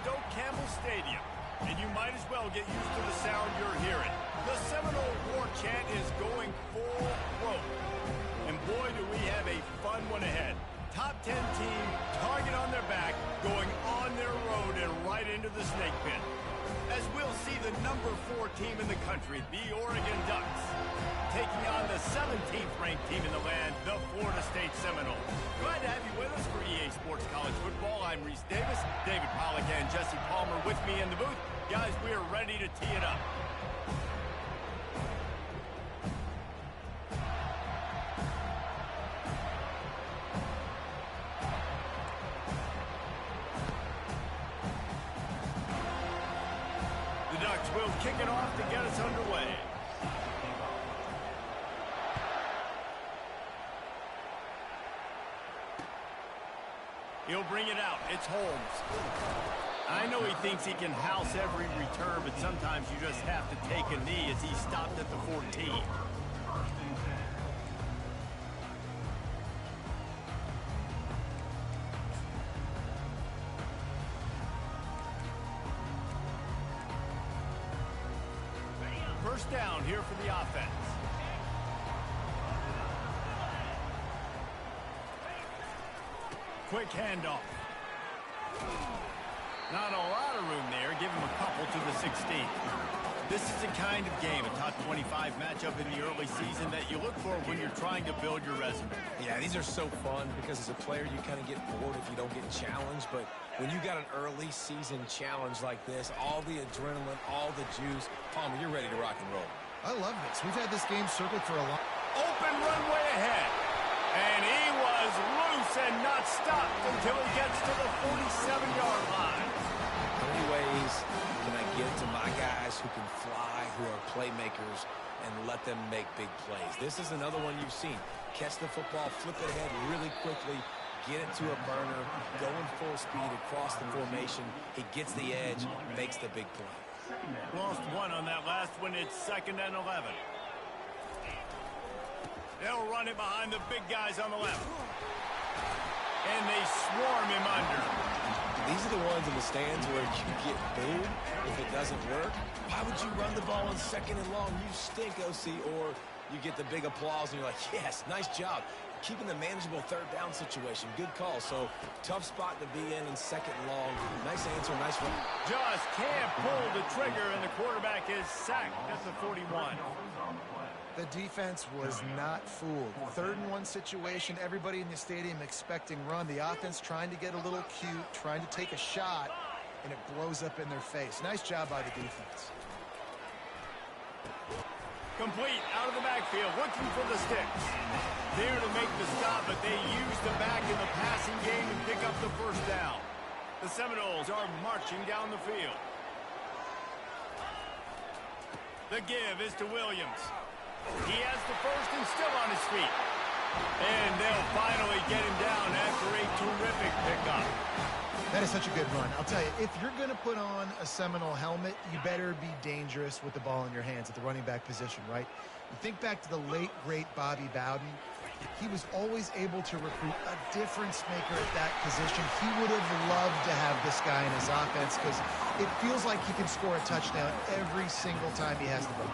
Campbell Stadium, and you might as well get used to the sound you're hearing. The Seminole War chant is going full throat. And boy, do we have a fun one ahead. Top 10 team, target on their back, going on their road and right into the snake pit. As we'll see the number 4 team in the country, the Oregon Ducks, taking on the 17th ranked team in the land, the Florida State Seminoles. Glad to have you with us for EA Sports College Football. I'm Reese Davis, David Pollack and Jesse Palmer with me in the booth. Guys, we are ready to tee it up. The Ducks will kick it off to get us underway. He'll bring it out. It's Holmes. I know he thinks he can house every return, but sometimes you just have to take a knee as he stopped at the 14. First down here for the offense. Quick handoff. Not a lot of room there. Give him a couple to the 16. This is the kind of game, a top 25 matchup in the early season that you look for when you're trying to build your resume. Yeah, these are so fun because as a player you kind of get bored if you don't get challenged, but when you got an early season challenge like this, all the adrenaline, all the juice, Palmer, you're ready to rock and roll. I love this. We've had this game circled for a long... Open runway ahead. And he was loose and not stopped until he gets to the 47-yard line. How many ways can I get to my guys who can fly, who are playmakers, and let them make big plays? This is another one you've seen. Catch the football, flip it ahead really quickly, get it to a burner, going full speed across the formation. He gets the edge, makes the big play. Lost one on that last one. It's 2nd and 11. They'll run it behind the big guys on the left. And they swarm him under. These are the ones in the stands where you get booed if it doesn't work. Why would you run the ball on 2nd and long? You stink, OC. Or you get the big applause and you're like, yes, nice job. Keeping the manageable 3rd down situation. Good call. So tough spot to be in 2nd and long. Nice answer, nice run. Just can't pull the trigger, and the quarterback is sacked at the 41. The defense was not fooled. 3rd and 1 situation, everybody in the stadium expecting run. The offense trying to get a little cute, trying to take a shot, and it blows up in their face. Nice job by the defense. Complete out of the backfield, looking for the sticks. There to make the stop, but they use the back in the passing game and pick up the first down. The Seminoles are marching down the field. The give is to Williams. He has the first and still on his feet. And they'll finally get him down after a terrific pickup. That is such a good run. I'll tell you, if you're going to put on a Seminole helmet, you better be dangerous with the ball in your hands at the running back position, right? You think back to the late, great Bobby Bowden. He was always able to recruit a difference maker at that position. He would have loved to have this guy in his offense because it feels like he can score a touchdown every single time he has the ball.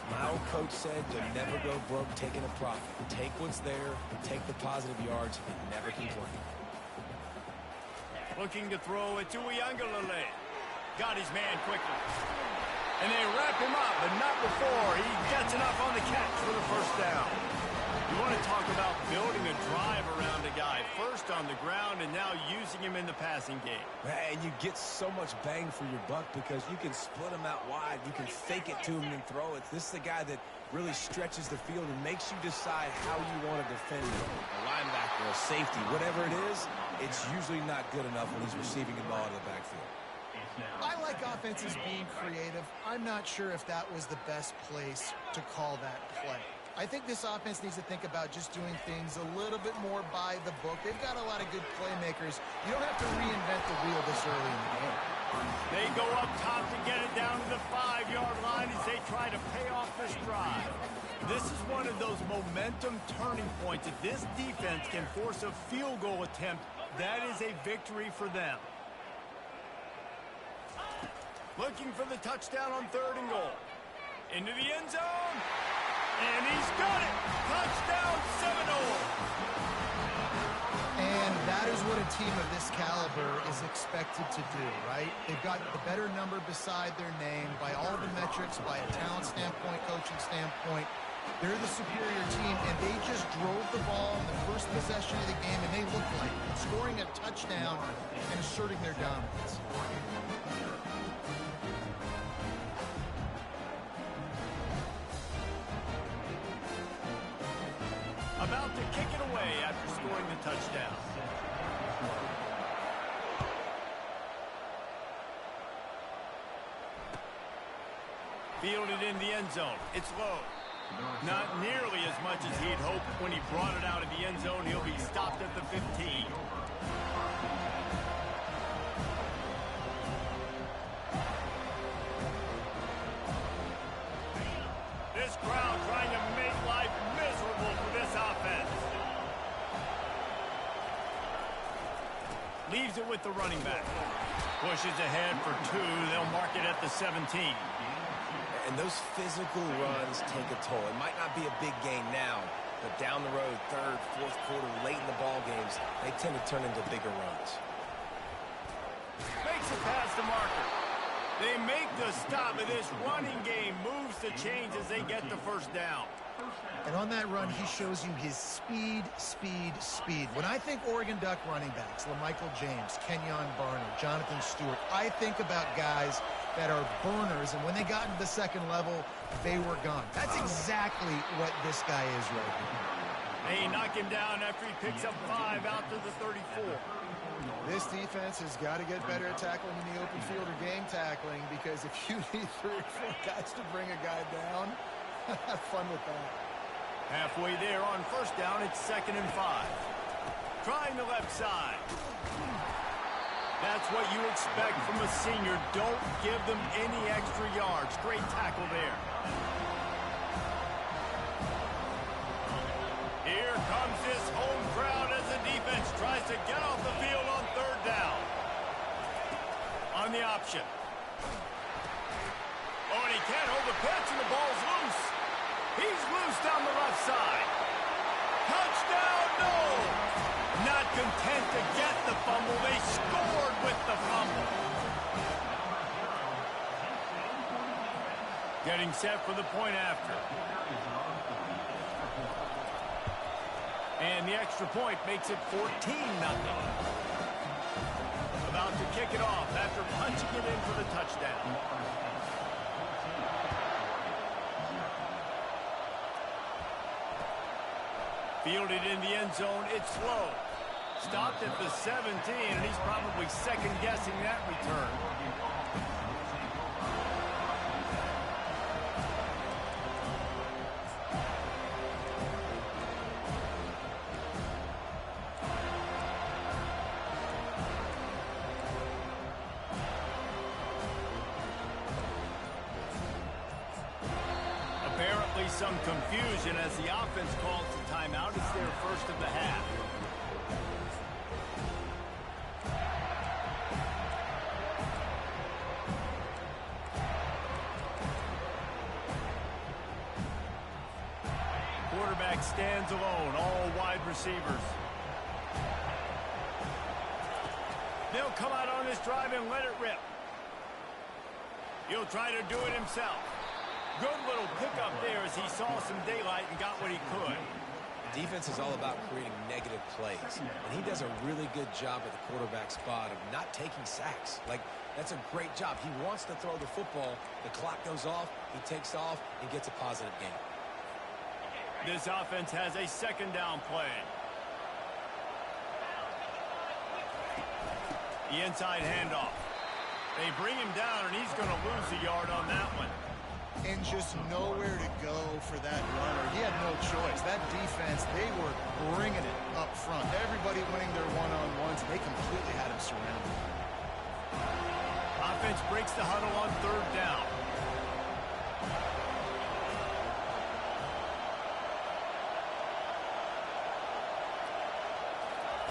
My old coach said you'll never go broke taking a profit. Take what's there, take the positive yards, and never complain. Looking to throw it to Uiagalelei. Got his man quickly. And they wrap him up, but not before he gets enough on the catch for the first down. You want to talk about building a drive around a guy, first on the ground and now using him in the passing game. And you get so much bang for your buck because you can split him out wide. You can fake it to him and throw it. This is the guy that really stretches the field and makes you decide how you want to defend him. A linebacker, a safety, whatever it is, it's usually not good enough when he's receiving the ball out of the backfield. I like offenses being creative. I'm not sure if that was the best place to call that play. I think this offense needs to think about just doing things a little bit more by the book. They've got a lot of good playmakers. You don't have to reinvent the wheel this early in the game. They go up top to get it down to the 5-yard line as they try to pay off this drive. This is one of those momentum turning points. If this defense can force a field goal attempt, that is a victory for them. Looking for the touchdown on 3rd and goal. Into the end zone. And he's got it. Touchdown Seminole. And that is what a team of this caliber is expected to do, right? They've got the better number beside their name by all the metrics, by a talent standpoint, coaching standpoint. They're the superior team, and they just drove the ball in the first possession of the game, and they looked like it, scoring a touchdown and asserting their dominance. About to kick it away after scoring the touchdown. Fielded in the end zone. It's low. Not nearly as much as he'd hoped when he brought it out of the end zone. He'll be stopped at the 15. This crowd trying to make life miserable for this offense. Leaves it with the running back. Pushes ahead for 2. They'll mark it at the 17. And those physical runs take a toll. It might not be a big gain now, but down the road, 3rd, 4th quarter, late in the ball games, they tend to turn into bigger runs. Makes it past the marker. They make the stop, and this running game moves the chains as they get the first down. And on that run, he shows you his speed, speed, speed. When I think Oregon Duck running backs, LaMichael James, Kenyon Barner, Jonathan Stewart, I think about guys that are burners, and when they got into the second level, they were gone. That's exactly what this guy is right now. They knock him down after he picks up 5 out to the 34. This defense has got to get better at tackling in the open field or game tackling, because if you need 3 or 4 guys to bring a guy down, have fun with that. Halfway there on first down, it's 2nd and 5. Trying the left side. That's what you expect from a senior. Don't give them any extra yards. Great tackle there. Here comes this home crowd as the defense tries to get off the field on 3rd down. On the option. Oh, and he can't hold the pitch, and the ball's loose. He's loose down the left side. Touchdown, no! Not content to get the fumble, they scored with the fumble. Getting set for the point after. And the extra point makes it 14-0. About to kick it off after punching it in for the touchdown. Fielded in the end zone, it's slow. Stopped at the 17, and he's probably second-guessing that return. Apparently some confusion as the offense calls the timeout. It's their first of the half. Quarterback stands alone, all wide receivers. They'll come out on this drive and let it rip. He'll try to do it himself. Good little pickup there as he saw some daylight and got what he could. Defense is all about creating negative plays, and he does a really good job at the quarterback spot of not taking sacks. Like, that's a great job. He wants to throw the football. The clock goes off, he takes off, and gets a positive game. This offense has a 2nd down play. The inside handoff. They bring him down, and he's going to lose a yard on that one. And just nowhere to go for that runner. He had no choice. That defense, they were bringing it up front. Everybody winning their one-on-ones. They completely had him surrounded. Offense breaks the huddle on 3rd down.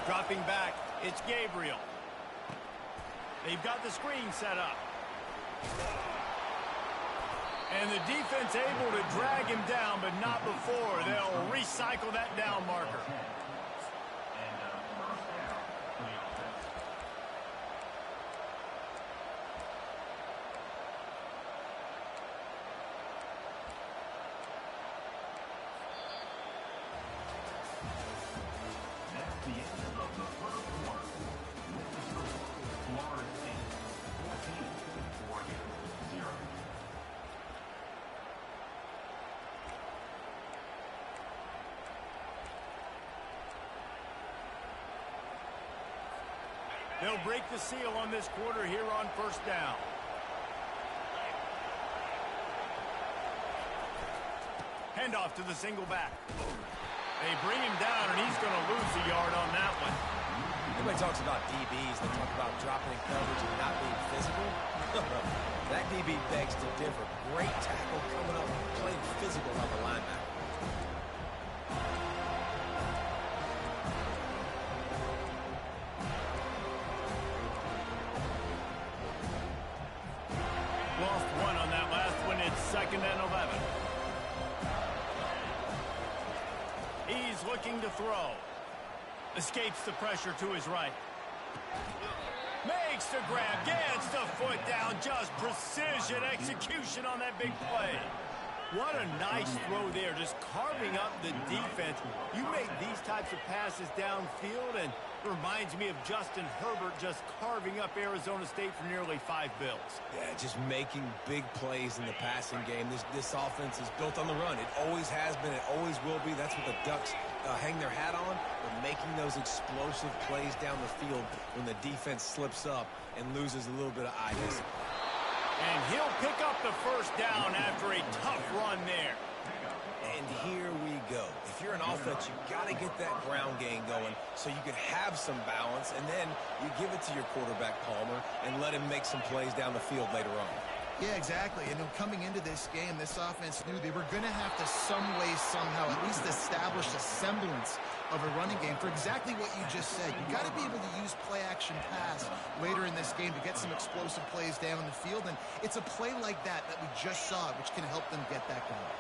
Dropping back, it's Gabriel. They've got the screen set up. And the defense able to drag him down, but not before. They'll recycle that down marker. They'll break the seal on this quarter here on first down. Handoff to the single back. They bring him down, and he's going to lose a yard on that one. Everybody talks about DBs. They talk about dropping in coverage and not being physical. That DB begs to differ. Great tackle coming up, playing physical like a linebacker. Lost one on that last one. It's 2nd and 11. He's looking to throw. Escapes the pressure to his right. Makes the grab. Gets the foot down. Just precision execution on that big play. What a nice throw there. Just carving up the defense. You make these types of passes downfield, and it reminds me of Justin Herbert just carving up Arizona State for nearly 5 bills. Yeah, just making big plays in the passing game. This offense is built on the run. It always has been. It always will be. That's what the Ducks hang their hat on. But making those explosive plays down the field when the defense slips up and loses a little bit of eye discipline. And he'll pick up the first down after a tough run there. And here we go. If you're an offense, you've got to get that ground game going so you can have some balance, and then you give it to your quarterback, Palmer, and let him make some plays down the field later on. Yeah, exactly. And coming into this game, this offense knew they were going to have to some way, somehow, at least establish a semblance of a running game for exactly what you just said. You got to be able to use play-action pass later in this game to get some explosive plays down the field, and it's a play like that we just saw, which can help them get that going.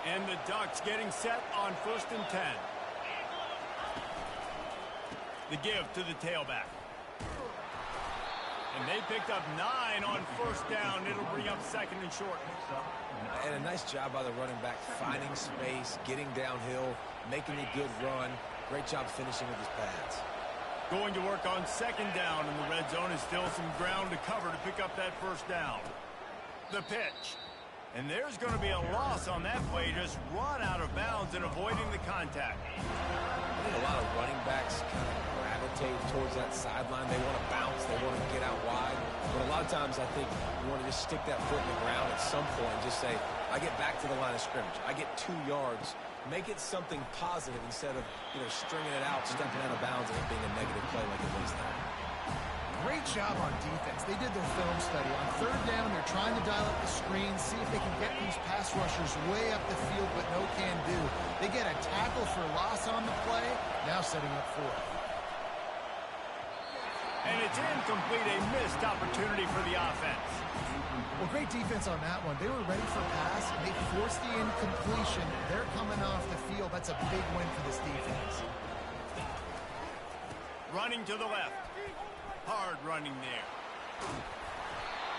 And the Ducks getting set on 1st and 10. The give to the tailback. And they picked up 9 on first down. It'll bring up 2nd and short. And a nice job by the running back, finding space, getting downhill, making a good run. Great job finishing with his pads. Going to work on 2nd down, and the red zone is still some ground to cover to pick up that first down. The pitch. And there's going to be a loss on that play. Just run out of bounds and avoiding the contact. I think a lot of running backs kind of gravitate towards that sideline. They want to bounce. They want to get out wide. But a lot of times I think you want to just stick that foot in the ground at some point and just say, I get back to the line of scrimmage. I get 2 yards. Make it something positive instead of, stringing it out, stepping out of bounds, and it being a negative play like it was there. Great job on defense. They did their film study. On 3rd down, they're trying to dial up the screen, see if they can get these pass rushers way up the field, but no can do. They get a tackle for loss on the play, now setting up 4th. And it's incomplete, a missed opportunity for the offense. Well, great defense on that one. They were ready for pass, and they forced the incompletion. They're coming off the field. That's a big win for this defense. Running to the left. Hard running there.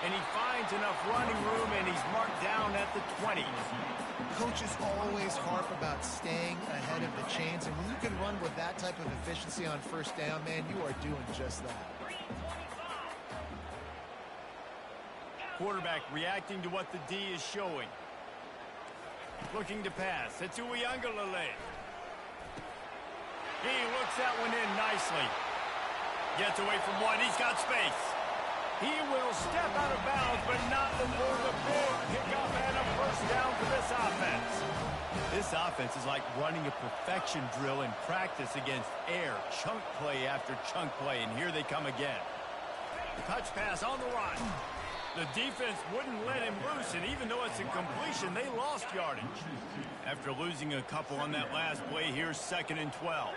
And he finds enough running room, and he's marked down at the 20. Coaches always harp about staying ahead of the chains, and when you can run with that type of efficiency on 1st down, man, you are doing just that. Quarterback reacting to what the D is showing. Looking to pass. It's Uiagalelei. He looks that one in nicely. Gets away from one. He's got space. He will step out of bounds, but not before the big pickup and a first down for this offense. This offense is like running a perfection drill in practice against air. Chunk play after chunk play, and here they come again. Touch pass on the run. The defense wouldn't let him loose, and even though it's a completion, they lost yardage. After losing a couple on that last play, here's 2nd and 12.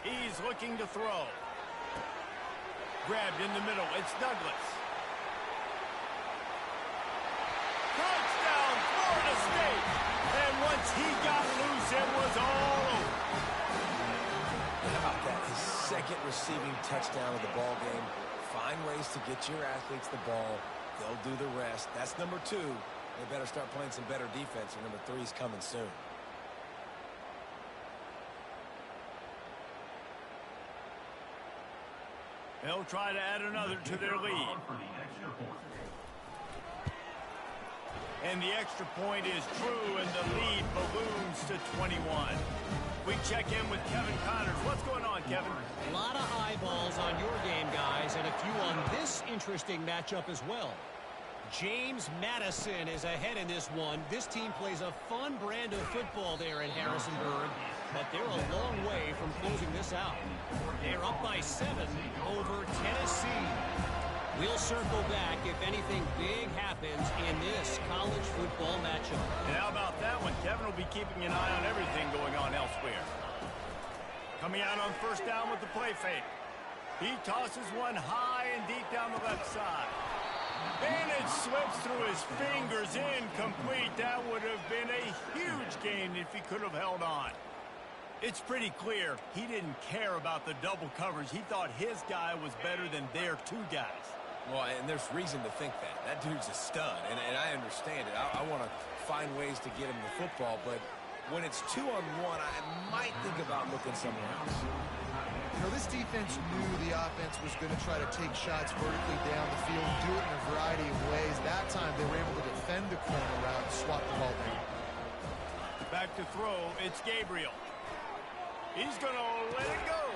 He's looking to throw. grabbed in the middle. It's Douglas. Touchdown, Florida State. And once he got loose, it was all over. How about that? His second receiving touchdown of the ball game. Find ways to get your athletes the ball. They'll do the rest. That's number 2. They better start playing some better defense, and number 3 is coming soon. They'll try to add another to their lead. And the extra point is true, and the lead balloons to 21. We check in with Kevin Connors. What's going on, Kevin? A lot of eyeballs on your game, guys, and a few on this interesting matchup as well. James Madison is ahead in this one. This team plays a fun brand of football there in Harrisonburg, but they're a long way from closing this out. They're up by 7 over Tennessee. We'll circle back if anything big happens in this college football matchup. And how about that one? Kevin will be keeping an eye on everything going on elsewhere. Coming out on first down with the play fake. He tosses one high and deep down the left side. And it slips through his fingers, incomplete. That would have been a huge gain if he could have held on. It's pretty clear he didn't care about the double coverage. He thought his guy was better than their 2 guys. Well, and there's reason to think that. That dude's a stud, and I understand it. I want to find ways to get him the football, but when it's 2-on-1, I might think about looking somewhere else. You know, this defense knew the offense was going to try to take shots vertically down the field, do it in a variety of ways. That time, they were able to defend the corner route and swap the ball down. Back to throw, it's Gabriel. He's going to let it go.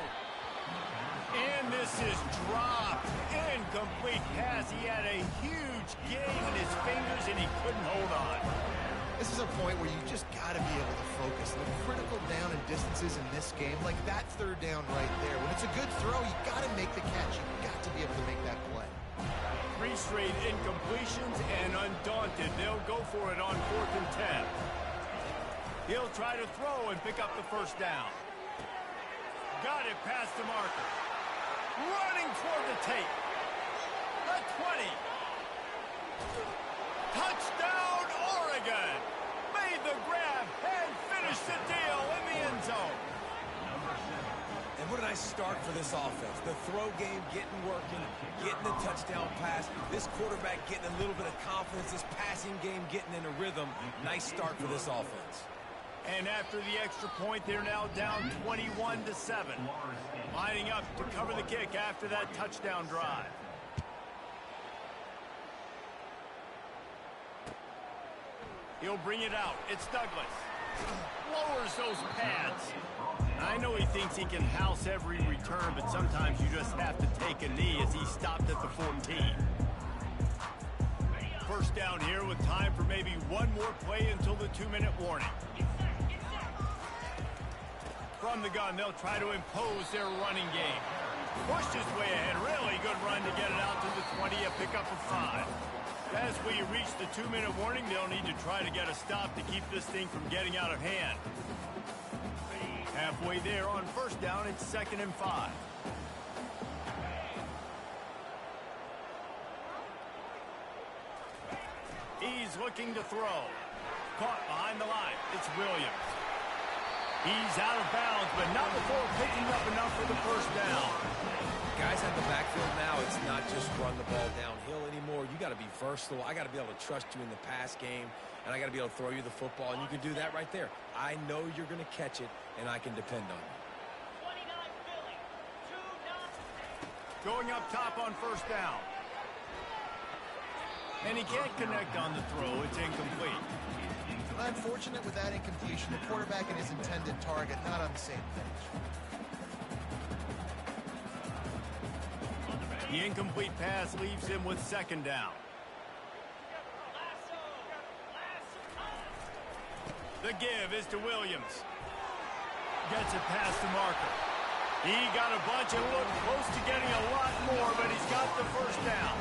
And this is dropped. Incomplete pass. He had a huge gain in his fingers, and he couldn't hold on. This is a point where you just got to be able to focus. The critical down and distances in this game, like that third down right there. When it's a good throw, you got to make the catch. You got to be able to make that play. 3 straight incompletions, and undaunted, they'll go for it on 4th and 10. He'll try to throw and pick up the first down. Got it past the marker. Running toward the tape. The 20. Touchdown, Oregon. Made the grab and finished the deal in the end zone. And what a nice start for this offense. The throw game getting working, getting the touchdown pass. This quarterback getting a little bit of confidence. This passing game getting in a rhythm. Nice start for this offense. And after the extra point, they're now down 21-7. Lining up to cover the kick after that touchdown drive. He'll bring it out. It's Douglas. Lowers those pads. I know he thinks he can house every return, but sometimes you just have to take a knee as he stopped at the 14. First down here with time for maybe one more play until the 2-minute warning. From the gun, they'll try to impose their running game. Pushed his way ahead. Really good run to get it out to the 20, a pickup of 5. As we reach the 2-minute warning, they'll need to try to get a stop to keep this thing from getting out of hand. Halfway there on first down, it's 2nd and 5. He's looking to throw. Caught behind the line. It's Williams. He's out of bounds, but not before picking up enough for the first down. Guys at the backfield now, it's not just run the ball downhill anymore. You got to be versatile. I got to be able to trust you in the pass game, and I got to be able to throw you the football, and you can do that right there. I know you're going to catch it, and I can depend on you. Going up top on first down. And he can't connect on the throw. It's incomplete. Unfortunate with that incompletion. The quarterback and his intended target not on the same page. The incomplete pass leaves him with 2nd down. The give is to Williams. Gets it past the marker. He got a bunch and looked close to getting a lot more, but he's got the first down.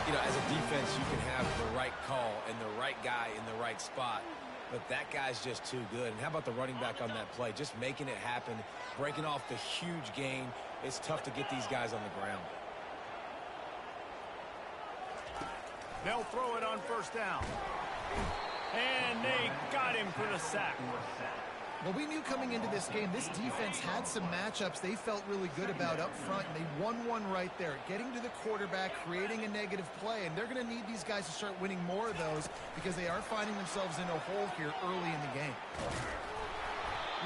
You know, as a defense, you can have the right call and the right guy in the right spot, but that guy's just too good. And how about the running back on that play? Just making it happen, breaking off the huge gain. It's tough to get these guys on the ground. They'll throw it on first down. And they got him for the sack. Well, we knew coming into this game, this defense had some matchups they felt really good about up front, and they won one right there, getting to the quarterback, creating a negative play, and they're going to need these guys to start winning more of those because they are finding themselves in a hole here early in the game.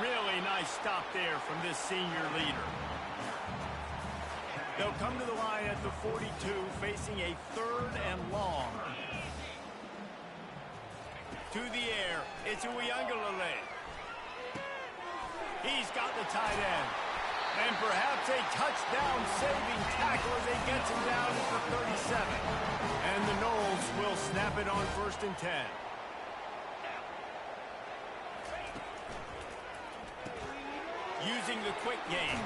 Really nice stop there from this senior leader. They'll come to the line at the 42, facing a 3rd and long. To the air, it's Uiagalelei. He's got the tight end. And perhaps a touchdown-saving tackle as he gets him down at the 37. And the Noles will snap it on 1st and 10. Using the quick game.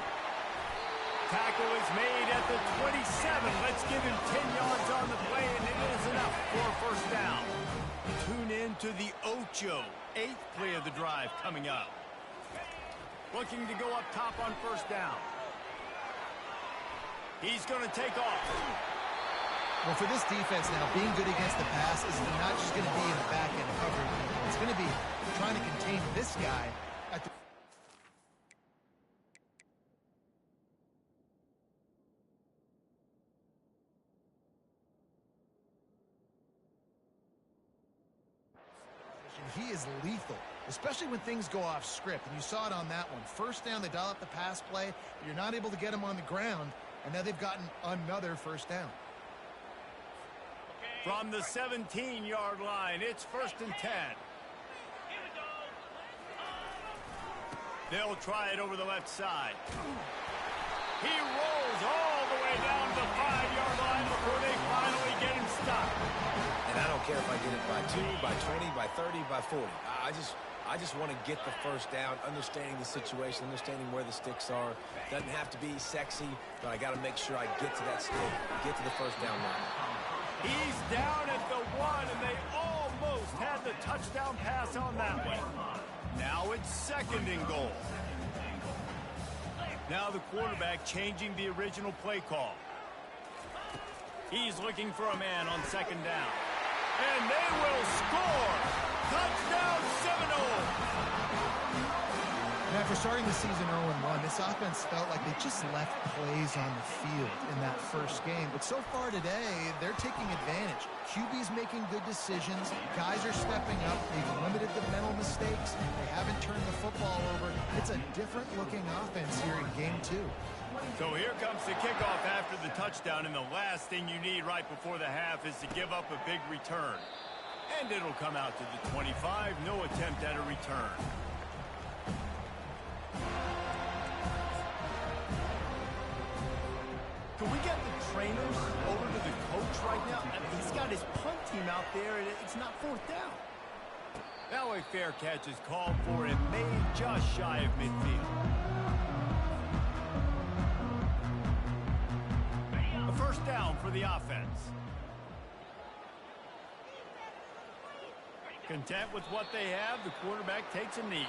Tackle is made at the 27. Let's give him 10 yards on the play, and it is enough for a 1st down. Tune in to the Ocho. 8th play of the drive coming up. Looking to go up top on 1st down. He's going to take off. Well, for this defense now, being good against the pass is not just going to be in the back end covering people. It's going to be trying to contain this guy at the... He is lethal, especially when things go off script, and you saw it on that one. 1st down, they dial up the pass play, but you're not able to get him on the ground, and now they've gotten another 1st down. From the 17-yard line, it's 1st and 10. They'll try it over the left side. He rolls all the way down to the 5-yard line before they finally get him stopped. And I don't care if I get it by 2, by 20, by 30, by 40. I just want to get the 1st down, understanding the situation, understanding where the sticks are. Doesn't have to be sexy, but I got to make sure I get to that stick, get to the 1st down line. He's down at the 1, and they almost had the touchdown pass on that one. Now it's 2nd and goal. Now the quarterback changing the original play call. He's looking for a man on 2nd down. And they will score! Touchdown Seminoles! Now, after starting the season 0-1, this offense felt like they just left plays on the field in that 1st game. But so far today, they're taking advantage. QB's making good decisions. Guys are stepping up. They've limited the mental mistakes. They haven't turned the football over. It's a different-looking offense here in Game 2. So here comes the kickoff after the touchdown, and the last thing you need right before the half is to give up a big return. And it'll come out to the 25, no attempt at a return. Can we get the trainers over to the coach right now? I mean, he's got his punt team out there, and it's not 4th down. Now a fair catch is called for and made just shy of midfield. A 1st down for the offense. Content with what they have, the quarterback takes a knee.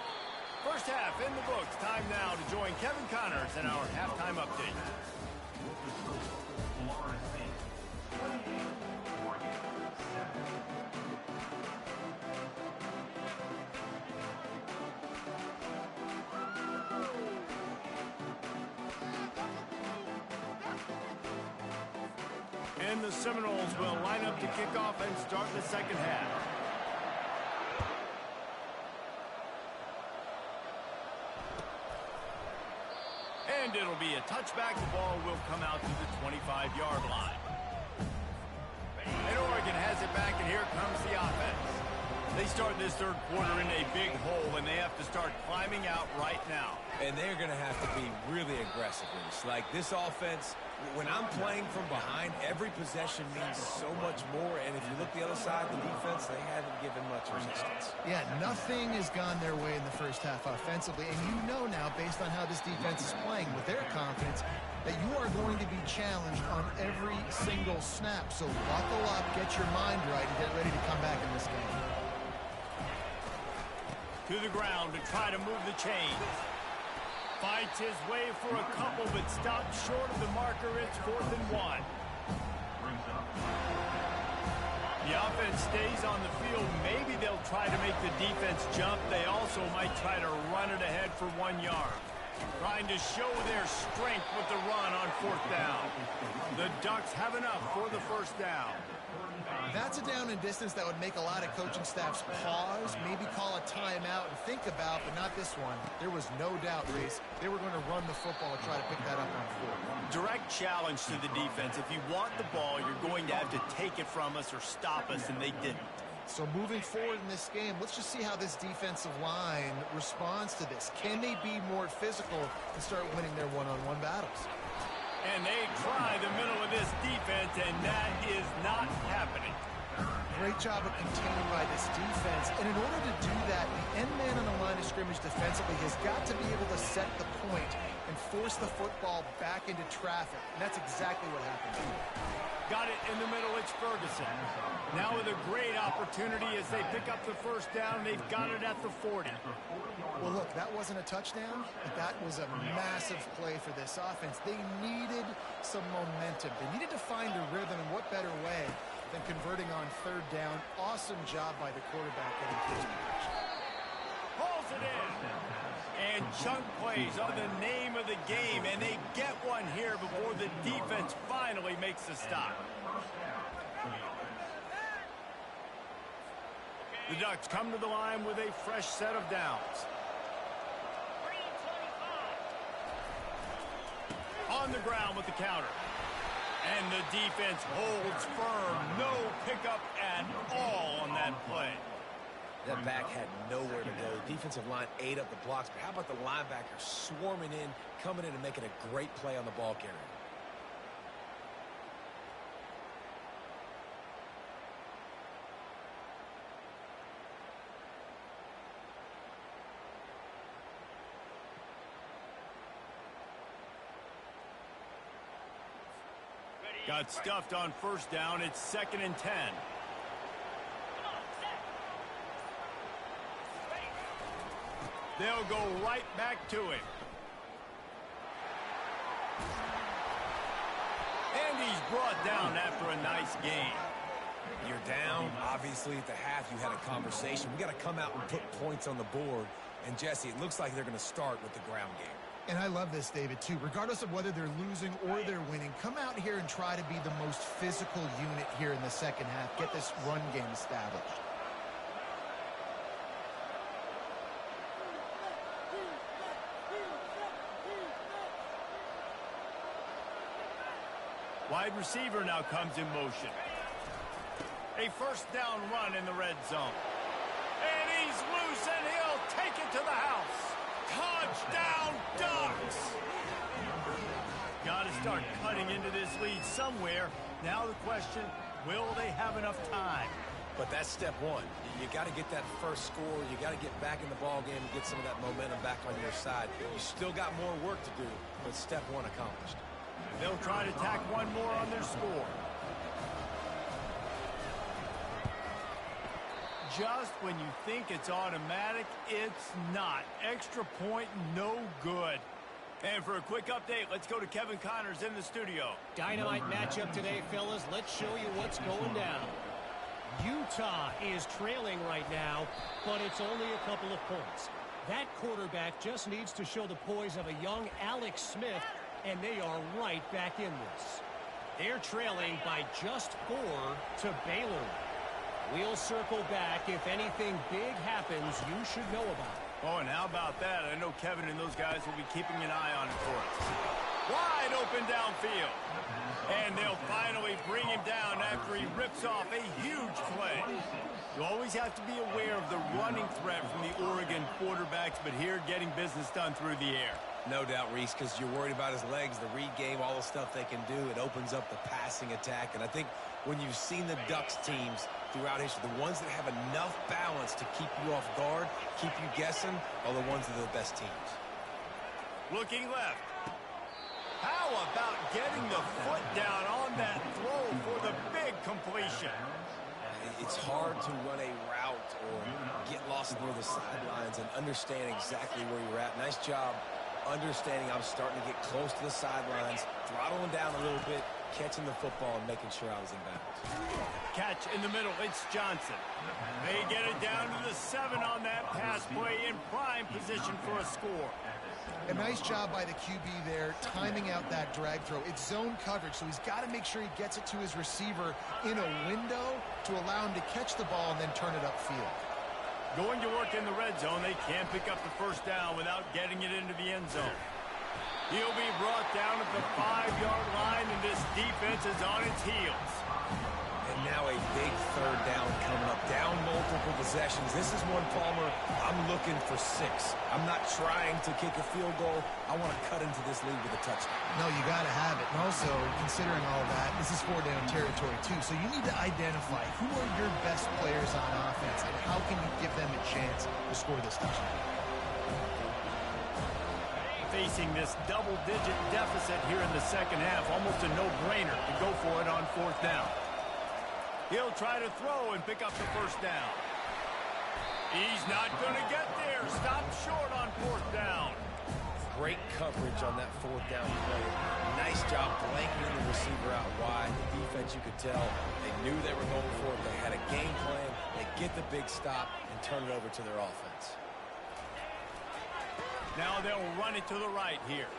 1st half in the books. Time now to join Kevin Connors in our halftime update. And the Seminoles will line up to kick off and start the 2nd half. And it'll be a touchback. The ball will come out to the 25-yard line. And Oregon has it back, and here comes the offense. They start this 3rd quarter in a big hole, and they have to start climbing out right now. And they're going to have to be really aggressive with this. Like, this offense, when I'm playing from behind, every possession means so much more. And if you look the other side of the defense, they haven't given much resistance. Yeah, nothing has gone their way in the 1st half offensively. And you know now, based on how this defense is playing with their confidence, that you are going to be challenged on every single snap. So buckle up, get your mind right, and get ready to come back in this game. To the ground to try to move the chains. Fights his way for a couple, but stops short of the marker. It's 4th and 1. The offense stays on the field. Maybe they'll try to make the defense jump. They also might try to run it ahead for 1 yard. Trying to show their strength with the run on 4th down. The Ducks have enough for the 1st down. That's a down and distance that would make a lot of coaching staffs pause, maybe call a timeout and think about, but not this one. There was no doubt, Reese, they were going to run the football and try to pick that up on 4. Direct challenge to the defense. If you want the ball, you're going to have to take it from us or stop us, and they didn't. So moving forward in this game, let's just see how this defensive line responds to this. Can they be more physical and start winning their one-on-one battles? And they try the middle of this defense, and that is not happening. Great job of containing by this defense. And in order to do that, the end man on the line of scrimmage defensively has got to be able to set the point and force the football back into traffic. And that's exactly what happened here. Got it in the middle. It's Ferguson. Now with a great opportunity as they pick up the 1st down. They've got it at the 40. Well, look, that wasn't a touchdown, but that was a massive play for this offense. They needed some momentum. They needed to find a rhythm, and what better way than converting on 3rd down. Awesome job by the quarterback getting his position. Pulls it in. And chunk plays are the name of the game, and they get one here before the defense finally makes the stop. The Ducks come to the line with a fresh set of downs. On the ground with the counter. And the defense holds firm. No pickup at all on that play. That back had nowhere to go. The defensive line ate up the blocks. But how about the linebacker swarming in, coming in and making a great play on the ball carrier? Got stuffed on 1st down. It's 2nd and 10. They'll go right back to him. And he's brought down after a nice gain. You're down. Obviously, at the half, you had a conversation. We got to come out and put points on the board. And, Jesse, it looks like they're going to start with the ground game. And I love this, David, too. Regardless of whether they're losing or they're winning, come out here and try to be the most physical unit here in the 2nd half. Get this run game established. Wide receiver now comes in motion. A 1st down run in the red zone. And he's loose, and he'll take it to the house. Touchdown, Ducks! Got to start cutting into this lead somewhere. Now the question, will they have enough time? But that's step one. You got to get that first score. You got to get back in the ball game and get some of that momentum back on your side. You still got more work to do, but step one accomplished. They'll try to tack one more on their score. Just when you think it's automatic, it's not. Extra point, no good. And for a quick update, let's go to Kevin Connors in the studio. Dynamite matchup today, fellas. Let's show you what's going down. Utah is trailing right now, but it's only a couple of points. That quarterback just needs to show the poise of a young Alex Smith, and they are right back in this. They're trailing by just 4 to Baylor. We'll circle back. If anything big happens, you should know about it. Oh, and how about that? I know Kevin and those guys will be keeping an eye on it for us. Wide open downfield. And they'll finally bring him down after he rips off a huge play. You always have to be aware of the running threat from the Oregon quarterbacks, but here getting business done through the air. No doubt, Reese, because you're worried about his legs, the read game, all the stuff they can do. It opens up the passing attack. And I think when you've seen the Ducks teams throughout history, the ones that have enough balance to keep you off guard, keep you guessing, are the ones that are the best teams. Looking left. How about getting the foot down on that throw for the big completion? It's hard to run a route or get lost near the sidelines and understand exactly where you're at. Nice job understanding I'm starting to get close to the sidelines, throttling down a little bit, catching the football and making sure I was in bounds. Catch in the middle. It's Johnson. They get it down to the 7 on that pass play in prime position for a score. A nice job by the QB there, timing out that drag throw. It's zone coverage, so he's got to make sure he gets it to his receiver in a window to allow him to catch the ball and then turn it upfield. Going to work in the red zone, they can't pick up the first down without getting it into the end zone. He'll be brought down at the 5-yard line, and this defense is on its heels. And now a big third down coming up. Down multiple possessions. This is one, Palmer, I'm looking for 6. I'm not trying to kick a field goal. I want to cut into this lead with a touchdown. No, you got to have it. And also, considering all that, this is 4-down territory too. So you need to identify who are your best players on offense and how can you give them a chance to score this touchdown. Facing this double-digit deficit here in the second half, almost a no-brainer to go for it on 4th down. He'll try to throw and pick up the first down. He's not going to get there. Stop short on 4th down. Great coverage on that 4th down play. Nice job blanketing the receiver out wide. The defense, you could tell, they knew they were going for it. They had a game plan. They get the big stop and turn it over to their offense. Now they'll run it to the right here.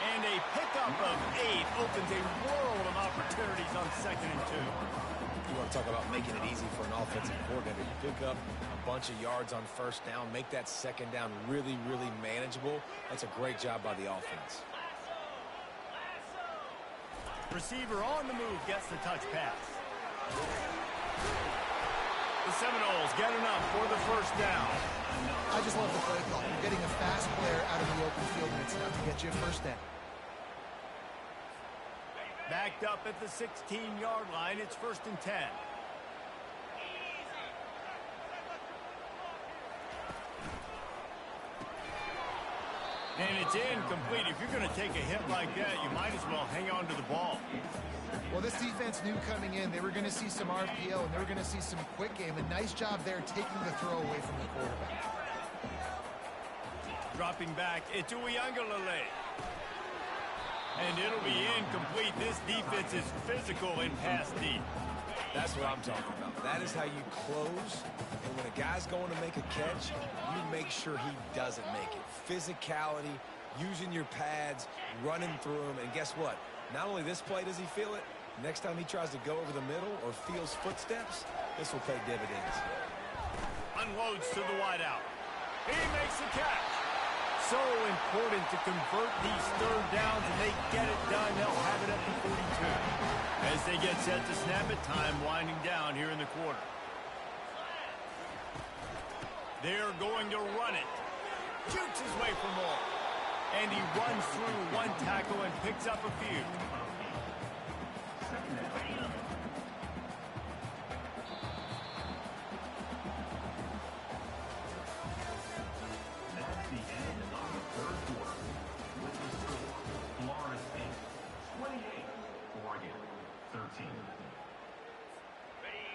And a pickup of 8 opens a world of opportunities on 2nd and 2. You want to talk about making it easy for an offensive coordinator. You pick up a bunch of yards on 1st down, make that 2nd down really, really manageable. That's a great job by the offense. Receiver on the move gets the touch pass. The Seminoles get enough for the first down. I just love the play call. You're getting a fast player out of the open field, and it's enough to get you a first down. Backed up at the 16-yard line, it's 1st and 10. And it's incomplete. If you're going to take a hit like that, you might as well hang on to the ball. Well, this defense knew coming in they were going to see some RPO and they were going to see some quick game. A nice job there taking the throw away from the quarterback. Dropping back, it's Uiagalelei. And it'll be incomplete. This defense is physical in pass deep. That's what I'm talking about. That is how you close. And when a guy's going to make a catch, you make sure he doesn't make it. Physicality, using your pads, running through him. And guess what? Not only this play does he feel it, next time he tries to go over the middle or feels footsteps, this will pay dividends. Unloads to the wideout. He makes the catch. So important to convert these third downs, and they get it done. They'll have it at the 42. As they get set to snap it, time winding down here in the quarter. They're going to run it. Shoots his way for more. And he runs through one tackle and picks up a few.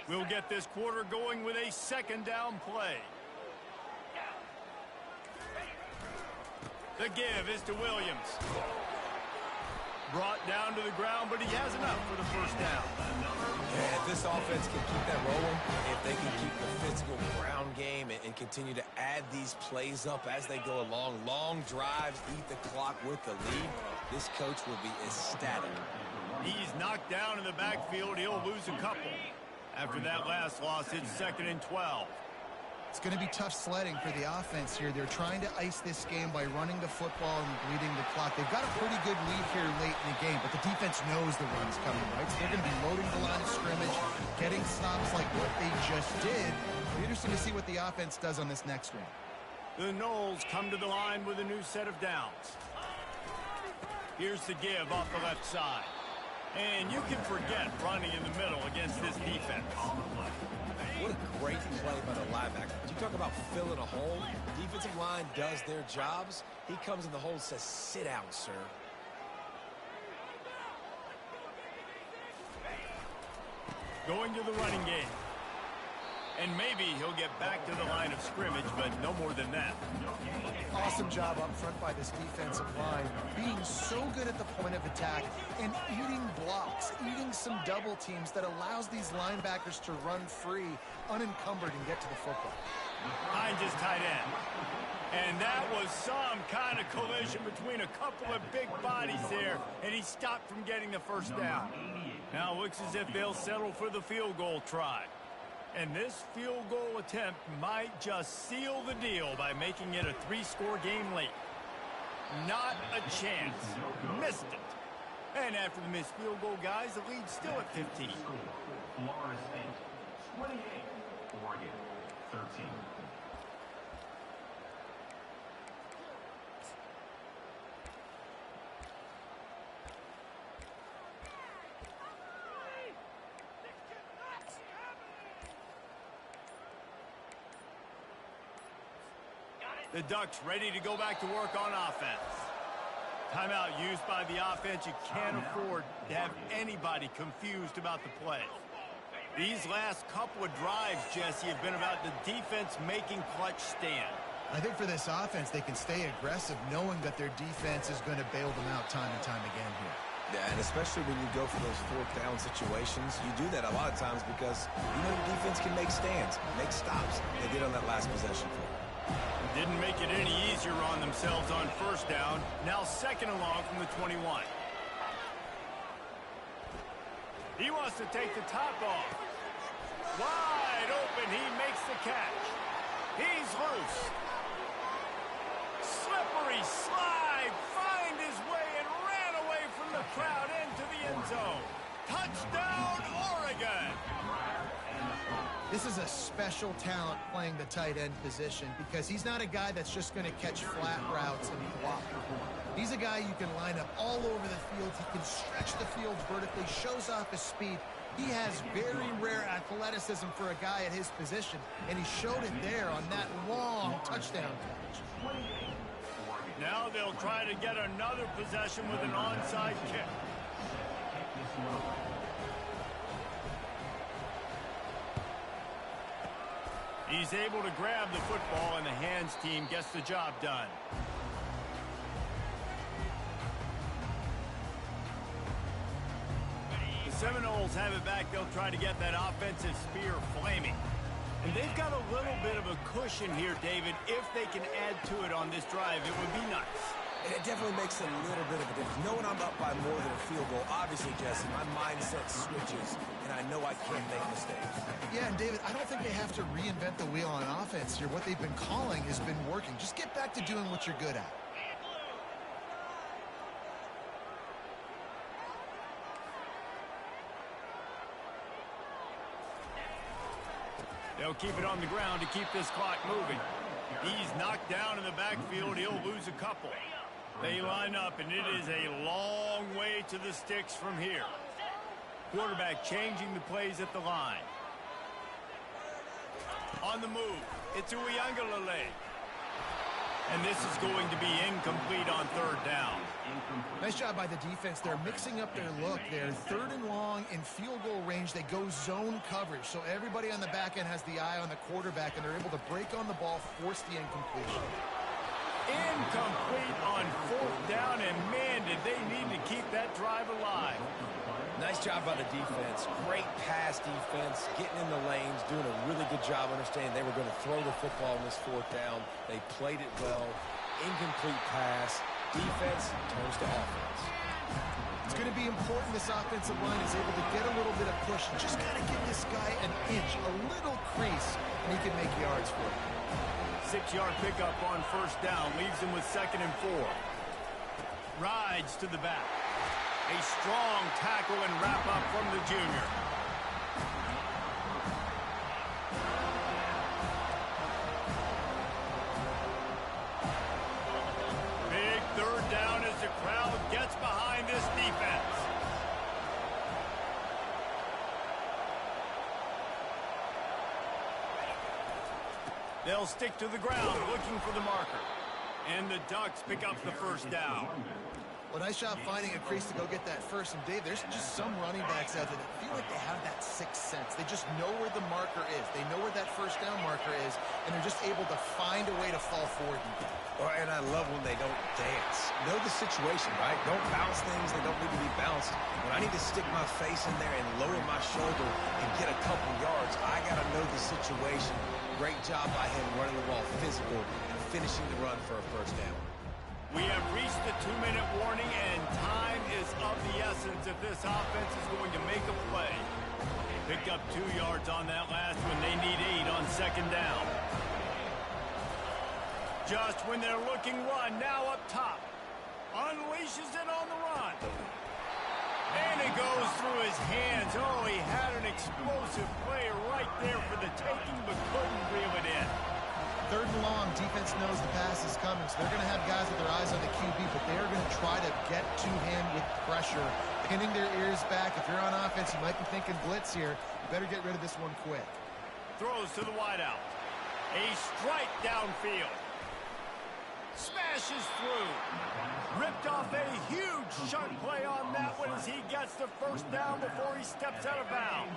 We'll get this quarter going with a 2nd down play. The give is to Williams. Brought down to the ground, but he has enough for the first down. Yeah, if this offense can keep that rolling, if they can keep the physical ground game and continue to add these plays up as they go along, long drives, eat the clock with the lead, this coach will be ecstatic. He's knocked down in the backfield. He'll lose a couple. After that last loss, it's 2nd and 12. It's going to be tough sledding for the offense here. They're trying to ice this game by running the football and bleeding the clock. They've got a pretty good lead here late in the game, but the defense knows the run's coming, right? So they're going to be loading the line of scrimmage, getting stops like what they just did. It'll be interesting to see what the offense does on this next one. The Noles come to the line with a new set of downs. Here's the give off the left side. And you can forget running in the middle against this defense. What a great play by the linebacker. You talk about filling a hole. Defensive line does their jobs. He comes in the hole and says, sit down, sir. Going to the running game. And maybe he'll get back to the line of scrimmage, but no more than that. Awesome awesome job up front by this defensive line, being so good at the point of attack and eating blocks, eating some double teams that allows these linebackers to run free, unencumbered, and get to the football. Behind his tight end. And that was some kind of collision between a couple of big bodies there, and he stopped from getting the first down. Now it looks as if they'll settle for the field goal try. And this field goal attempt might just seal the deal by making it a 3-score game late. Not a chance. Missed it. And after the missed field goal, guys, the lead's still at 15. Florida State, 28. Oregon, 13. The Ducks ready to go back to work on offense. Timeout used by the offense. You can't afford to have anybody confused about the play. These last couple of drives, Jesse, have been about the defense making clutch stand. I think for this offense, they can stay aggressive knowing that their defense is going to bail them out time and time again here. Yeah, and especially when you go for those fourth-down situations, you do that a lot of times because you know your defense can make stands, make stops. They did on that last possession for them. Didn't make it any easier on themselves on first down. Now second and long from the 21. He wants to take the top off. Wide open. He makes the catch. He's loose. Slippery slide. Find his way and ran away from the crowd into the end zone. Touchdown, Oregon. This is a special talent playing the tight end position because he's not a guy that's just going to catch flat routes and block. He's a guy you can line up all over the field. He can stretch the field vertically, shows off his speed. He has very rare athleticism for a guy at his position, and he showed it there on that long touchdown catch. Now they'll try to get another possession with an onside kick. He's able to grab the football, and the hands team gets the job done. The Seminoles have it back. They'll try to get that offensive spear flaming. And they've got a little bit of a cushion here, David. If they can add to it on this drive, it would be nice. It definitely makes a little bit of a difference. Knowing I'm up by more than a field goal, obviously, Jesse, my mindset switches, and I know I can't make mistakes. Yeah, and David, I don't think they have to reinvent the wheel on offense here. What they've been calling has been working. Just get back to doing what you're good at. They'll keep it on the ground to keep this clock moving. He's knocked down in the backfield. He'll lose a couple. They line up, and it is a long way to the sticks from here. Quarterback changing the plays at the line. On the move, it's Uiagalelei. And this is going to be incomplete on third down. Nice job by the defense. They're mixing up their look. They're third and long in field goal range. They go zone coverage. So everybody on the back end has the eye on the quarterback, and they're able to break on the ball, force the incompletion. Incomplete on fourth down, and man, did they need to keep that drive alive. Nice job by the defense. Great pass defense, getting in the lanes, doing a really good job understanding they were going to throw the football on this fourth down. They played it well. Incomplete pass. Defense turns to offense. It's going to be important this offensive line is able to get a little bit of push. Just got to give this guy an inch, a little crease, and he can make yards for it. 6-yard pickup on first down. Leaves him with 2nd and 4. Rides to the back. A strong tackle and wrap-up from the junior. Big third down as the crowd gets behind this defense. They'll stick to the ground looking for the marker. And the Ducks pick up the first down. Well, nice job finding a crease to go get that first. And, Dave, there's just some running backs out there that feel like they have that sixth sense. They just know where the marker is. They know where that first down marker is, and they're just able to find a way to fall forward and get it. And I love when they don't dance. Know the situation, right? Don't bounce things that don't need to be bounced. When I need to stick my face in there and lower my shoulder and get a couple yards, I got to know the situation. Great job by him running the ball physical and finishing the run for a first down. We have reached the 2-minute warning, and time is of the essence if this offense is going to make a play. Picked up 2 yards on that last one. They need 8 on second down. Just when they're looking run, now up top. Unleashes it on the run. And it goes through his hands. Oh, he had an explosive play right there for the taking, but couldn't reel it in. 3rd and long, defense knows the pass is coming, so they're going to have guys with their eyes on the QB, but they're going to try to get to him with pressure, pinning their ears back. If you're on offense, you might be thinking blitz here. You better get rid of this one quick. Throws to the wideout. A strike downfield. Smashes through. Ripped off a huge chunk play on that one as he gets the first down before he steps out of bounds.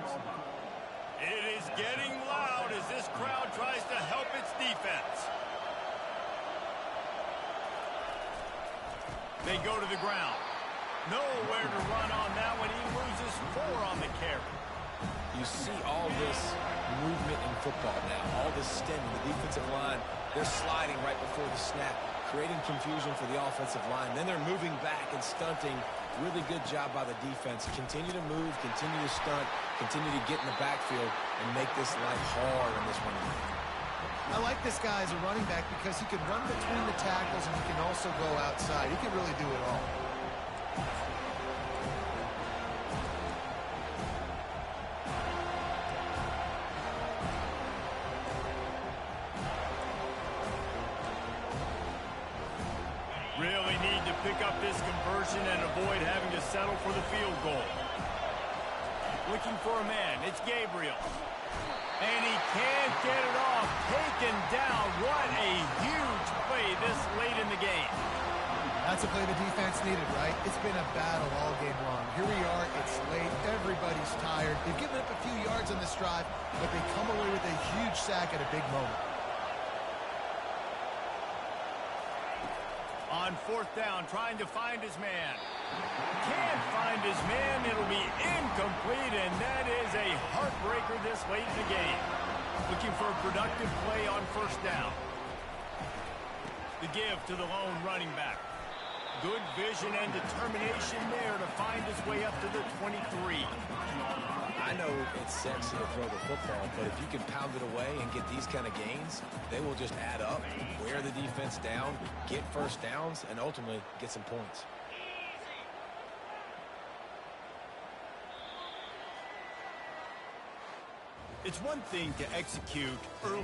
It is getting loud as this crowd tries to help its defense. They go to the ground. Nowhere to run on that one. He loses 4 on the carry. You see all this movement in football now, all this stemming. The defensive line, they're sliding right before the snap, creating confusion for the offensive line. Then they're moving back and stunting. Really good job by the defense. Continue to move, continue to stunt, continue to get in the backfield and make this life hard on this running back. I like this guy as a running back because he can run between the tackles and he can also go outside. He can really do it all. Really need to pick up this conversion and avoid having to settle for the field goal. Looking for a man. It's Gabriel. And he can't get it off. Taken down. What a huge play this late in the game. That's a play the defense needed, right? It's been a battle all game long. Here we are. It's late. Everybody's tired. They've given up a few yards on this drive, but they come away with a huge sack at a big moment. On 4th down, trying to find his man. Can't find his man. It'll be incomplete, and that is a heartbreaker this late in the game. Looking for a productive play on 1st down. The give to the lone running back. Good vision and determination there to find his way up to the 23. I know it's sexy to throw the football, but if you can pound it away and get these kind of gains, they will just add up, wear the defense down, get first downs, and ultimately get some points. It's one thing to execute early